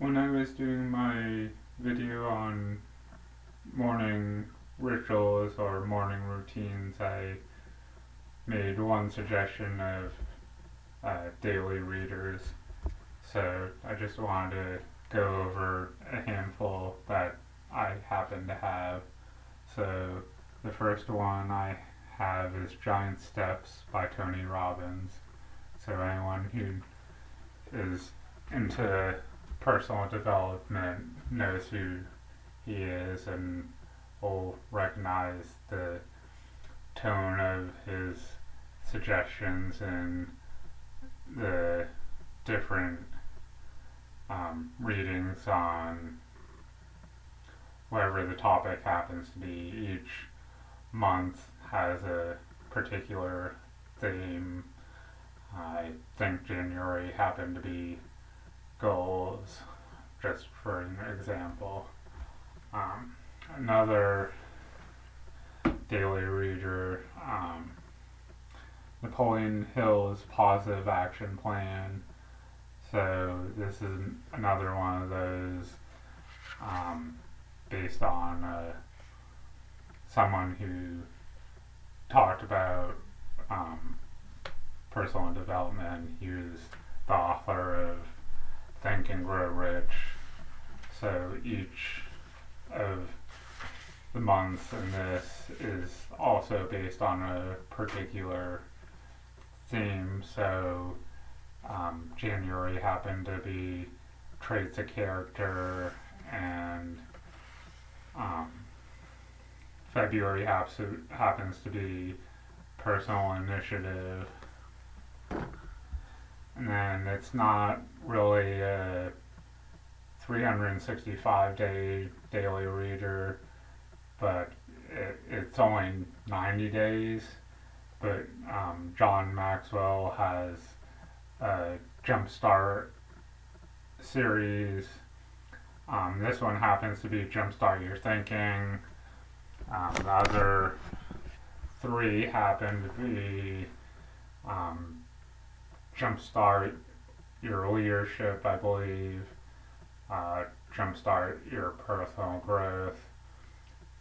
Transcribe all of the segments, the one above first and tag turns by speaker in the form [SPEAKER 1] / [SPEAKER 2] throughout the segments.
[SPEAKER 1] When I was doing my video on morning rituals or morning routines, I made one suggestion of daily readers. So I just wanted to go over a handful that I happen to have. So the first one I have is Giant Steps by Tony Robbins. So anyone who is into personal development knows who he is and will recognize the tone of his suggestions and the different readings on whatever the topic happens to be. Each month has a particular theme. I think January happened to be goals, just for an example. Another daily reader, Napoleon Hill's Positive Action Plan. So this is another one of those based on someone who talked about personal development. He was the author of Think and Grow Rich. So each of the months in this is also based on a particular theme. So January happened to be traits of character, and February happens to be personal initiative. And then it's not really a 365-day daily reader, but it's only 90 days. But John Maxwell has a Jumpstart series. This one happens to be Jumpstart Your Thinking. The other three happen to be Jumpstart Your Leadership, I believe, Jumpstart Your Personal Growth,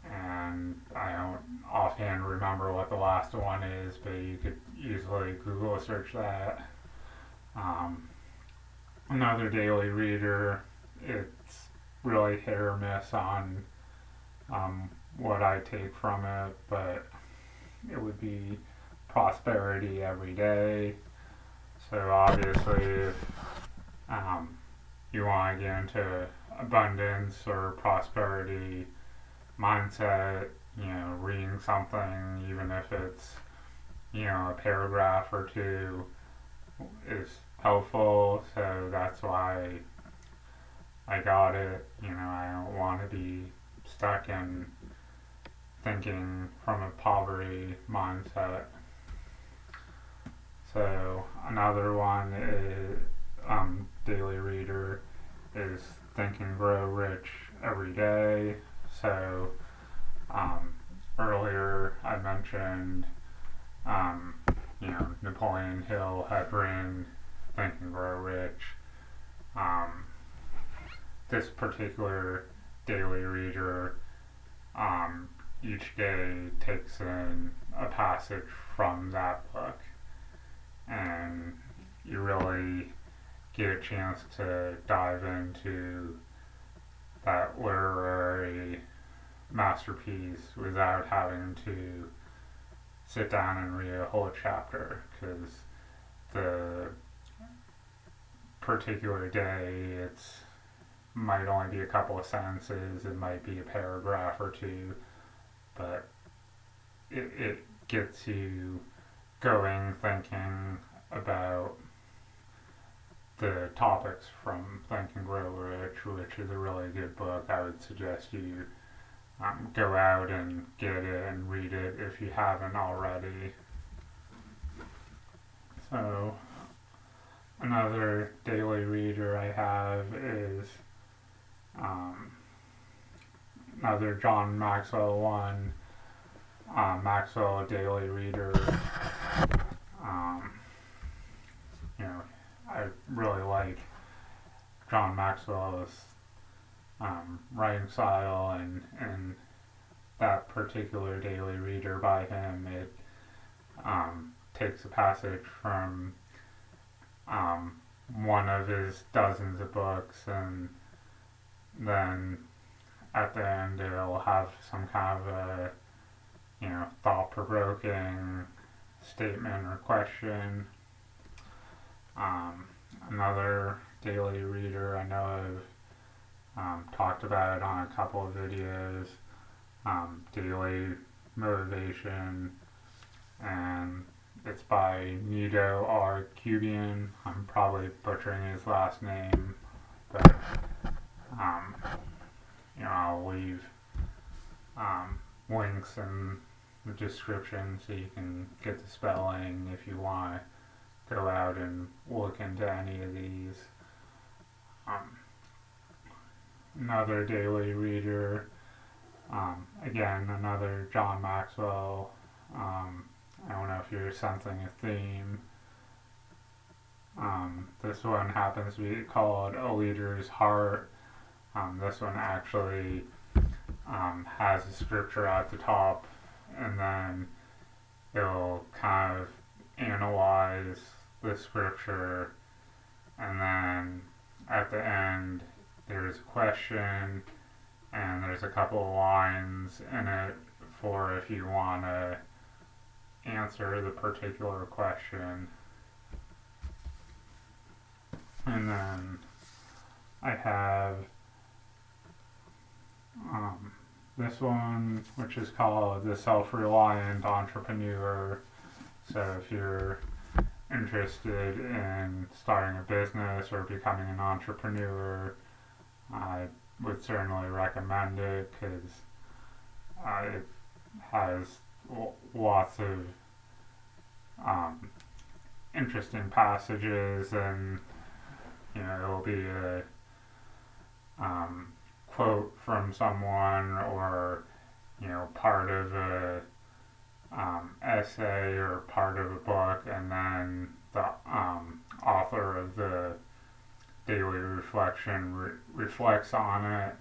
[SPEAKER 1] and I don't offhand remember what the last one is, but you could easily Google search that. Another daily reader, it's really hit or miss on what I take from it, but it would be Prosperity Every Day. So obviously, if you want to get into abundance or prosperity mindset, reading something, even if it's, a paragraph or two, is helpful. So that's why I got it. I don't want to be stuck in thinking from a poverty mindset. So another one is daily reader is Think and Grow Rich Every Day. So earlier I mentioned Napoleon Hill had written Think and Grow Rich. This particular daily reader each day takes in a passage from that book, and you really get a chance to dive into that literary masterpiece without having to sit down and read a whole chapter, because the particular day it's might only be a couple of sentences, it might be a paragraph or two, but it gets you going, thinking about the topics from Think and Grow Rich, which is a really good book. I would suggest you go out and get it and read it if you haven't already. So another daily reader I have is another John Maxwell one, Maxwell Daily Reader. I really like John Maxwell's writing style, and that particular daily reader by him, it takes a passage from one of his dozens of books, and then at the end it'll have some kind of a thought-provoking statement or question. Another daily reader I know I've talked about it on a couple of videos, Daily Motivation, and it's by Nido R. Cubian. I'm probably butchering his last name, but I'll leave links in the description so you can get the spelling if you want to go out and look into any of these. Another daily reader, again, another John Maxwell. I don't know if you're sensing a theme. This one happens to be called A Leader's Heart. This one actually has a scripture at the top, and then it'll kind of analyze the scripture, and then at the end there's a question, and there's a couple of lines in it for if you want to answer the particular question. And then I have this one, which is called The Self-Reliant Entrepreneur. So if you're interested in starting a business or becoming an entrepreneur, I would certainly recommend it, because it has lots of interesting passages, and it'll be a quote from someone, or part of a essay or part of a book, and then the author of the daily reflection reflects on it,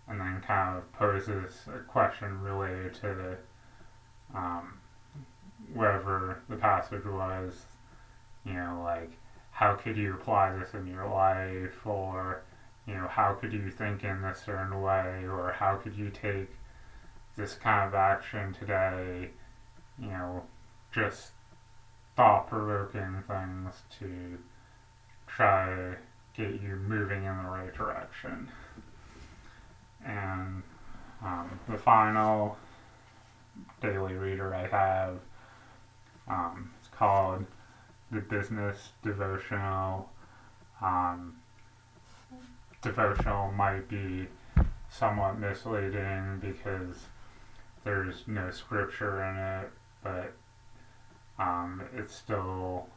[SPEAKER 1] and then kind of poses a question related to whatever the passage was, like, how could you apply this in your life, or how could you think in this certain way, or how could you take this kind of action today, just thought-provoking things to try to get you moving in the right direction. And the final daily reader I have, it's called The Business Devotional. Devotional might be somewhat misleading because there's no scripture in it, but it's still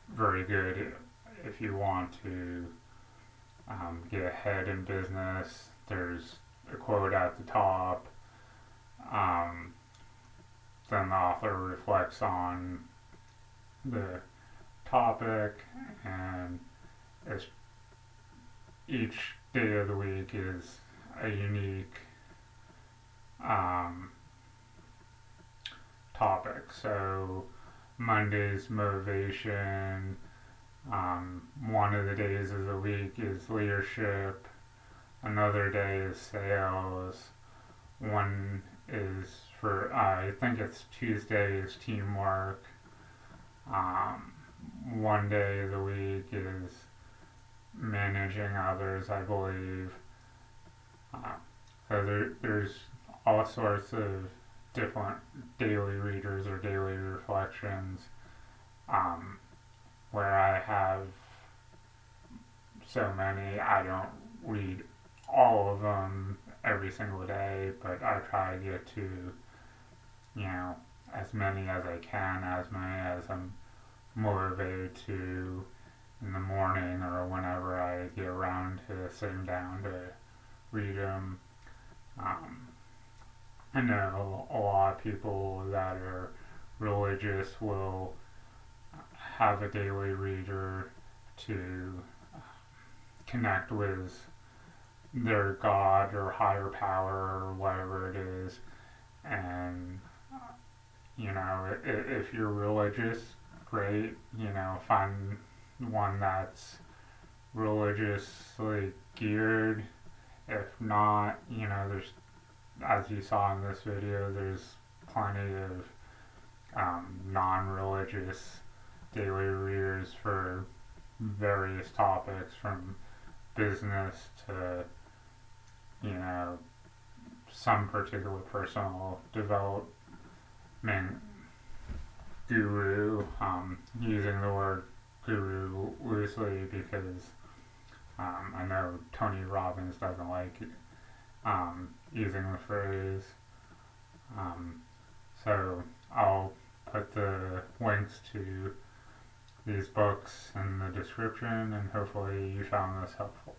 [SPEAKER 1] very good if you want to get ahead in business. There's a quote at the top. Then the author reflects on the topic, and each day of the week is a unique topic. So Monday's motivation, one of the days of the week is leadership, another day is sales, one is for, I think it's Tuesday is teamwork, one day of the week is managing others, I believe. So there's all sorts of different daily readers or daily reflections, where I have so many. I don't read all of them every single day, but I try to get to, as many as I can, as many as I'm motivated to in the morning or whenever I get around to sitting down to read them. I know a lot of people that are religious will have a daily reader to connect with their God or higher power or whatever it is. And, if you're religious, great, find one that's religiously geared. If not, there's, as you saw in this video, there's plenty of non-religious daily readers for various topics, from business to, you know, some particular personal development guru, using the word guru loosely because I know Tony Robbins doesn't like using the phrase. So I'll put the links to these books in the description, and hopefully you found this helpful.